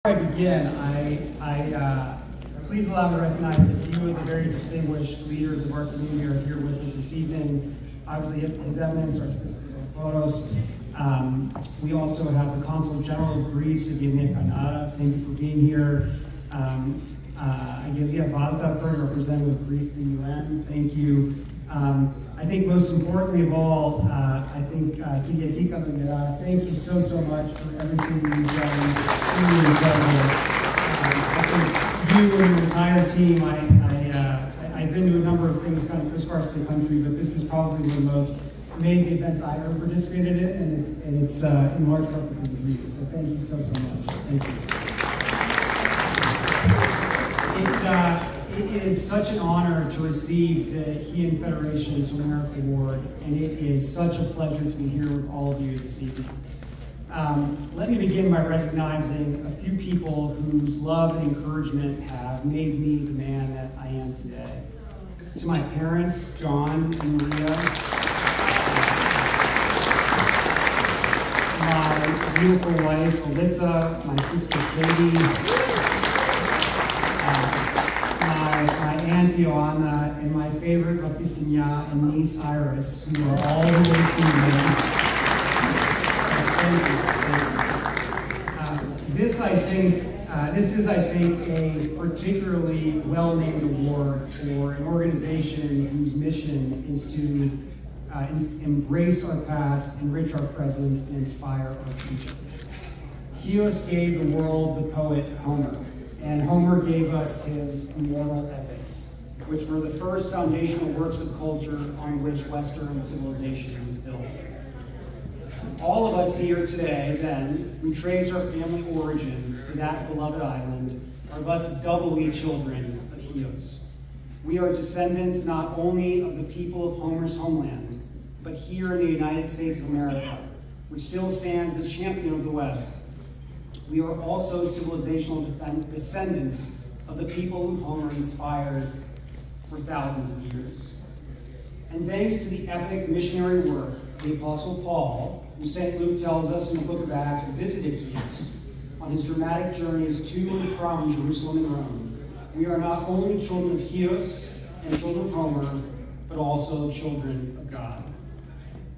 Before I begin, please allow me to recognize a few of the very distinguished leaders of our community are here with us this evening. Obviously, His Eminence, Archbishop Foros. We also have the Consul General of Greece, Aghaïa. Thank you for being here. Aghaïa Valtapur, representative of Greece in the UN. Thank you. I think most importantly of all, thank you so much for everything you've done. Really incredible. I think you and your entire team, I've been to a number of things kind of crisscross the country, but this is probably one of the most amazing events I've ever participated in, and it's in large part because of you. So thank you so much. Thank you. It is such an honor to receive the Hyu Federation's America Award, and it is such a pleasure to be here with all of you this evening. Let me begin by recognizing a few people whose love and encouragement have made me the man that I am today. To my parents, John and Maria, my beautiful wife, Alyssa, my sister, Katie, my aunt, Joanna, and my favorite Rapticina and niece, Iris, who are all the way seeing. This is, I think, a particularly well-named award for an organization whose mission is to embrace our past, enrich our present, and inspire our future. Hyu gave the world the poet Homer, and Homer gave us his immortal epics, which were the first foundational works of culture on which Western civilization is built. All of us here today, then, who trace our family origins to that beloved island, are thus doubly children of Hyos. We are descendants not only of the people of Homer's homeland, but here in the United States of America, which still stands the champion of the West. We are also civilizational descendants of the people whom Homer inspired for thousands of years. And thanks to the epic missionary work of the Apostle Paul, who St. Luke tells us in the book of Acts visited Hyos on his dramatic journeys to and from Jerusalem and Rome, we are not only children of Hyos and children of Homer, but also children of God.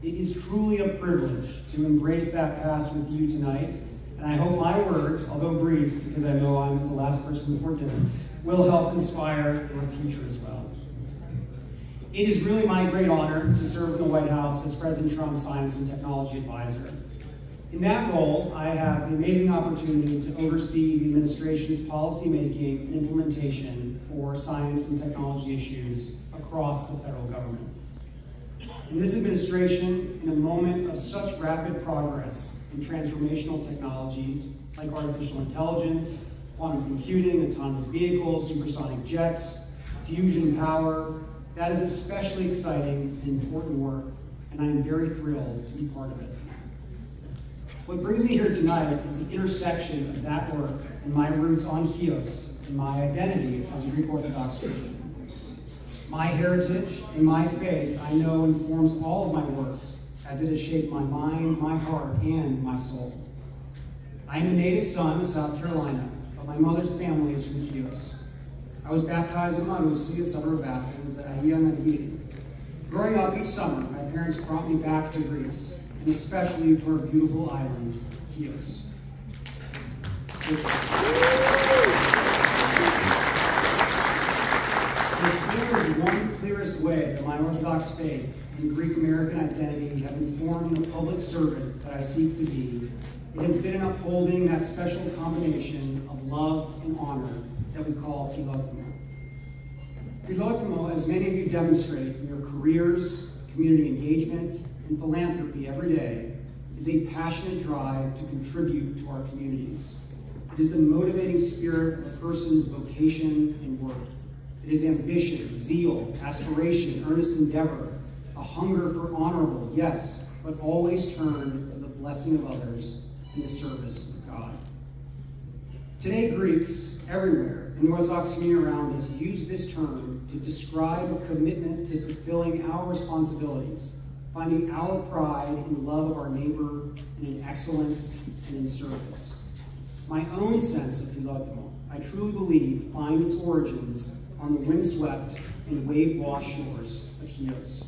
It is truly a privilege to embrace that past with you tonight, and I hope my words, although brief, because I know I'm the last person before dinner, will help inspire your future as well. It is really my great honor to serve in the White House as President Trump's Science and Technology Advisor. In that role, I have the amazing opportunity to oversee the administration's policymaking and implementation for science and technology issues across the federal government. In this administration, in a moment of such rapid progress in transformational technologies like artificial intelligence, quantum computing, autonomous vehicles, supersonic jets, fusion power, that is especially exciting and important work, and I am very thrilled to be part of it. What brings me here tonight is the intersection of that work and my roots on Hyos and my identity as a Greek Orthodox Christian. My heritage and my faith, I know, informs all of my work as it has shaped my mind, my heart, and my soul. I am a native son of South Carolina, but my mother's family is from Hyos. I was baptized in Manusi, a suburb of Athens, at Aghaïa. Growing up each summer, my parents brought me back to Greece, and especially to our beautiful island, Hyos. The clearest way that my Orthodox faith and Greek American identity have informed the public servant that I seek to be, it has been in upholding that special combination of love and honor that we call philotimo. Philotimo, as many of you demonstrate in your careers, community engagement, and philanthropy every day, is a passionate drive to contribute to our communities. It is the motivating spirit of a person's vocation and work. It is ambition, zeal, aspiration, earnest endeavor, a hunger for honorable, yes, but always turned to the blessing of others and the service of God. Today, Greeks everywhere in the Orthodox community around us use this term to describe a commitment to fulfilling our responsibilities, finding our pride in love of our neighbor and in excellence and in service. My own sense of φιλότιμο, I truly believe, finds its origins on the windswept and wave-washed shores of Chios.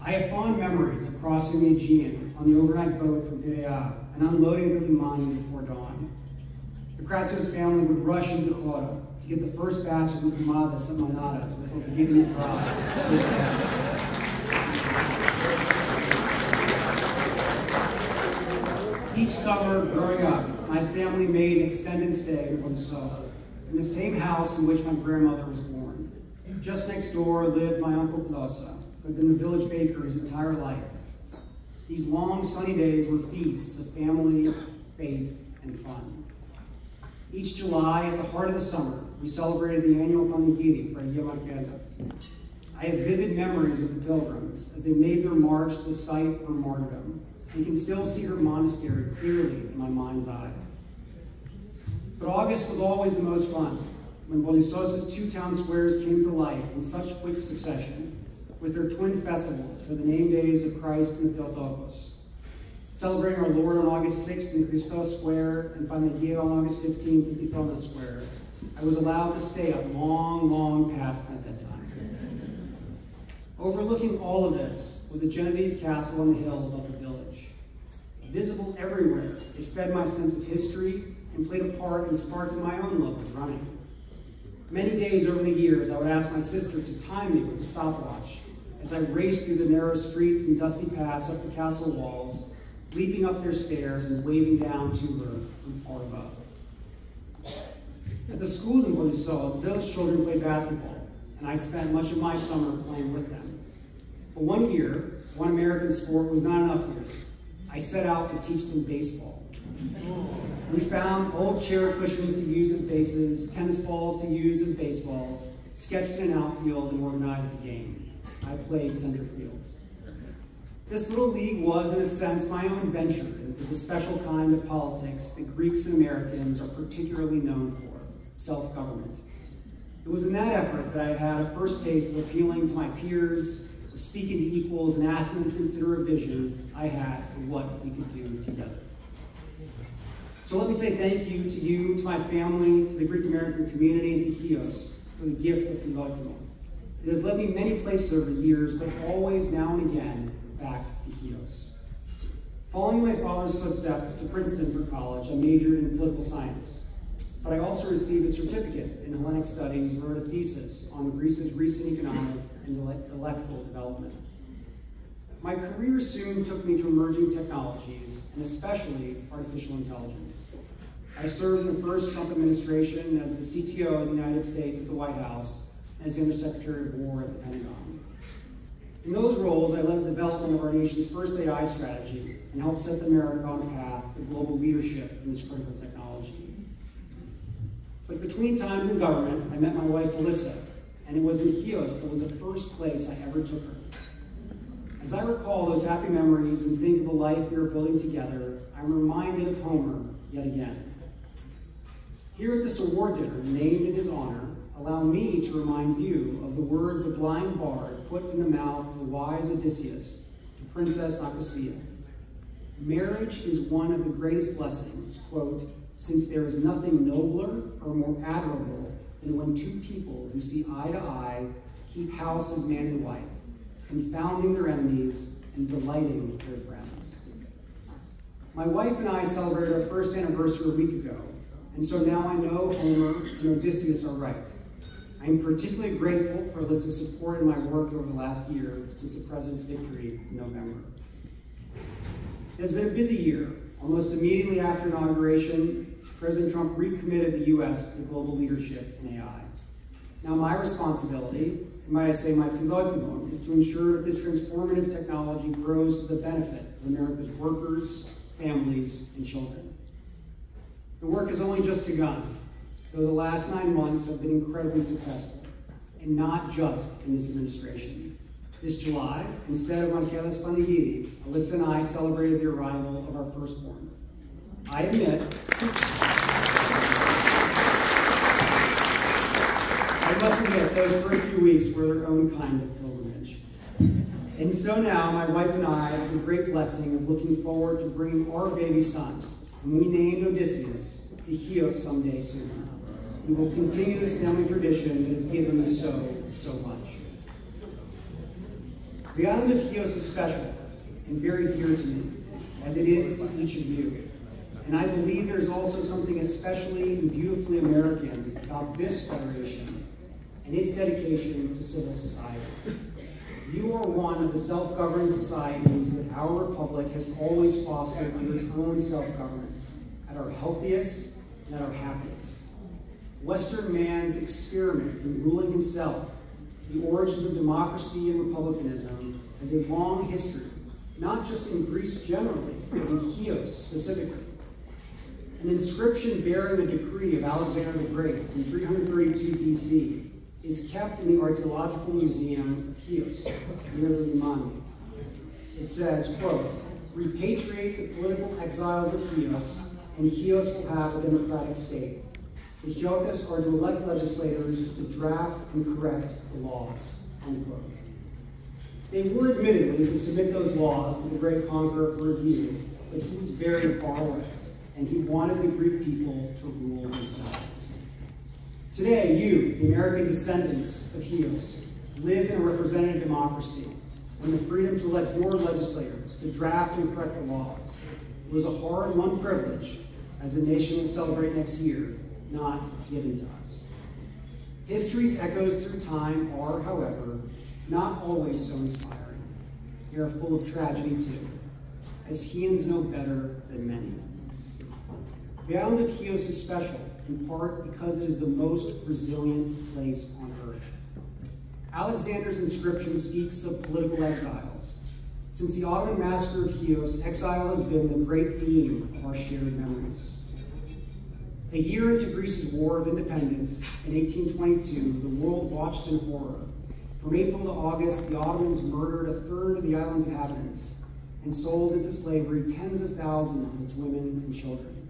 I have fond memories of crossing the Aegean on the overnight boat from Piraeus and unloading at the Limani before dawn. The Kratzios family would rush into Chora to get the first batch of empanadas and manadas before beginning to drive. Each summer growing up, my family made an extended stay in Volisso, in the same house in which my grandmother was born. Just next door lived my uncle Plosa, who had been the village baker his entire life. These long sunny days were feasts of family, faith, and fun. Each July, at the heart of the summer, we celebrated the annual Panegyri for Aghiya. I have vivid memories of the pilgrims as they made their march to the site of her martyrdom. You can still see her monastery clearly in my mind's eye. But August was always the most fun, when Volissos' two town squares came to life in such quick succession, with their twin festivals for the name days of Christ and the Theotokos. Celebrating our Lord on August 6th in Christos Square and Panagia on August 15th in Pithonas Square, I was allowed to stay up long, long past at that time. Overlooking all of this was the Genovese castle on the hill above the village. Visible everywhere, it fed my sense of history and played a part in sparking my own love of running. Many days over the years, I would ask my sister to time me with a stopwatch as I raced through the narrow streets and dusty paths up the castle walls, leaping up their stairs and waving down to her from far above. At the school in Volisso, the village children played basketball, and I spent much of my summer playing with them. But one year, one American sport was not enough for me. I set out to teach them baseball. We found old chair cushions to use as bases, tennis balls to use as baseballs, sketched an outfield, and organized a game. I played center field. This little league was, in a sense, my own venture into the special kind of politics that Greeks and Americans are particularly known for, self-government. It was in that effort that I had a first taste of appealing to my peers, of speaking to equals and asking them to consider a vision I had for what we could do together. So let me say thank you, to my family, to the Greek American community, and to Chios for the gift of φιλότιμο. It has led me many places over the years, but always now and again back to Chios. Following my father's footsteps to Princeton for college, I majored in political science. But I also received a certificate in Hellenic Studies and wrote a thesis on Greece's recent economic and electoral development. My career soon took me to emerging technologies, and especially artificial intelligence. I served in the first Trump administration as the CTO of the United States at the White House, and as the Undersecretary of War at the Pentagon. In those roles, I led the development of our nation's first AI strategy and helped set America on a path to global leadership in this critical technology. But between times in government, I met my wife, Volisso, and it was in Chios that was the first place I ever took her. As I recall those happy memories and think of the life we were building together, I'm reminded of Homer yet again. Here at this award dinner, named in his honor, allow me to remind you of the words the blind bard put in the mouth of the wise Odysseus to Princess Nicosia. Marriage is one of the greatest blessings, quote, since there is nothing nobler or more admirable than when two people who see eye to eye keep house as man and wife, confounding their enemies and delighting their friends. My wife and I celebrated our first anniversary a week ago, and so now I know Homer and Odysseus are right. I am particularly grateful for Alyssa's support in my work over the last year since the President's victory in November. It has been a busy year. Almost immediately after inauguration, President Trump recommitted the U.S. to global leadership in AI. Now my responsibility, and might I say my φιλότιμο, is to ensure that this transformative technology grows to the benefit of America's workers, families, and children. The work has only just begun, though the last 9 months have been incredibly successful, and not just in this administration. This July, instead of Michaelis Panegyri, Alyssa and I celebrated the arrival of our firstborn. I admit, those first few weeks were their own kind of pilgrimage. And so now, my wife and I have the great blessing of looking forward to bringing our baby son, and we named Odysseus the Chios someday soon. We will continue this family tradition that has given me so much. The island of Chios is special and very dear to me, as it is to each of you. And I believe there's also something especially and beautifully American about this federation and its dedication to civil society. You are one of the self-governing societies that our republic has always fostered through its own self-government, at our healthiest and at our happiest. Western man's experiment in ruling himself, the origins of democracy and republicanism, has a long history, not just in Greece generally, but in Chios specifically. An inscription bearing a decree of Alexander the Great in 332 BC is kept in the Archaeological Museum of Chios, near the Limani. It says, quote, "Repatriate the political exiles of Chios, and Chios will have a democratic state. The Chiotes are to elect legislators to draft and correct the laws," unquote. They were admittedly to submit those laws to the great conqueror for review, but he was very far away, and he wanted the Greek people to rule themselves. Today, you, the American descendants of Chios, live in a representative democracy and the freedom to elect your legislators to draft and correct the laws. It was a hard-won privilege, as the nation will celebrate next year, not given to us. History's echoes through time are, however, not always so inspiring. They are full of tragedy too, as Chians know better than many. The island of Chios is special, in part because it is the most resilient place on earth. Alexander's inscription speaks of political exiles. Since the Ottoman massacre of Chios, exile has been the great theme of our shared memories. A year into Greece's War of Independence, in 1822, the world watched in horror. From April to August, the Ottomans murdered a third of the island's inhabitants and sold into slavery tens of thousands of its women and children.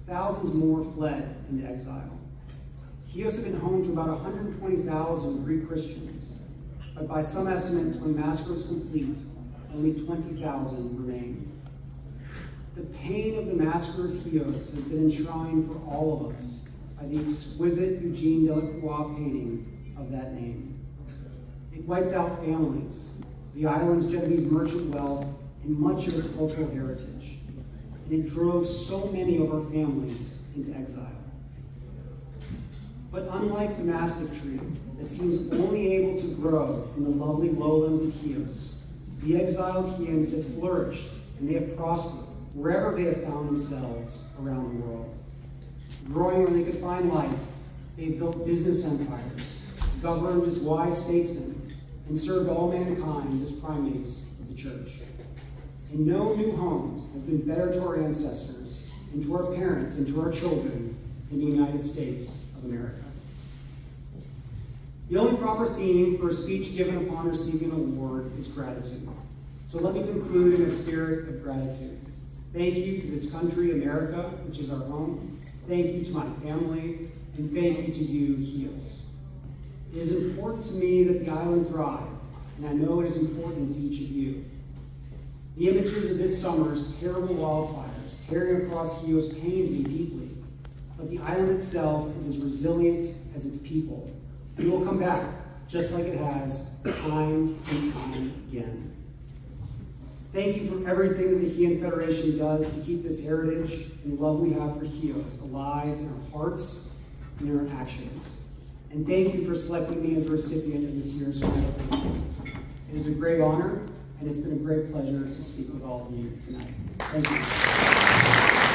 Thousands more fled into exile. Chios had been home to about 120,000 Greek Christians, but by some estimates, when the massacre was complete, only 20,000 remained. The pain of the massacre of Chios has been enshrined for all of us by the exquisite Eugene Delacroix painting of that name. It wiped out families, the island's Genoese merchant wealth, and much of its cultural heritage. And it drove so many of our families into exile. But unlike the mastic tree that seems only able to grow in the lovely lowlands of Chios, the exiled Chians have flourished and they have prospered wherever they have found themselves around the world. Growing where they could find life, they have built business empires, governed as wise statesmen, and served all mankind as primates of the church. And no new home has been better to our ancestors, and to our parents, and to our children than the United States of America. The only proper theme for a speech given upon receiving an award is gratitude. So let me conclude in a spirit of gratitude. Thank you to this country, America, which is our home. Thank you to my family, and thank you to you, Chios. It is important to me that the island thrive, and I know it is important to each of you. The images of this summer's terrible wildfires tearing across Chios pained me deeply, but the island itself is as resilient as its people, and it will come back, just like it has time and time again. Thank you for everything that the Chian Federation does to keep this heritage and love we have for Chios alive in our hearts and in our actions. And thank you for selecting me as a recipient of this year's medal. It is a great honor, and it's been a great pleasure to speak with all of you tonight. Thank you.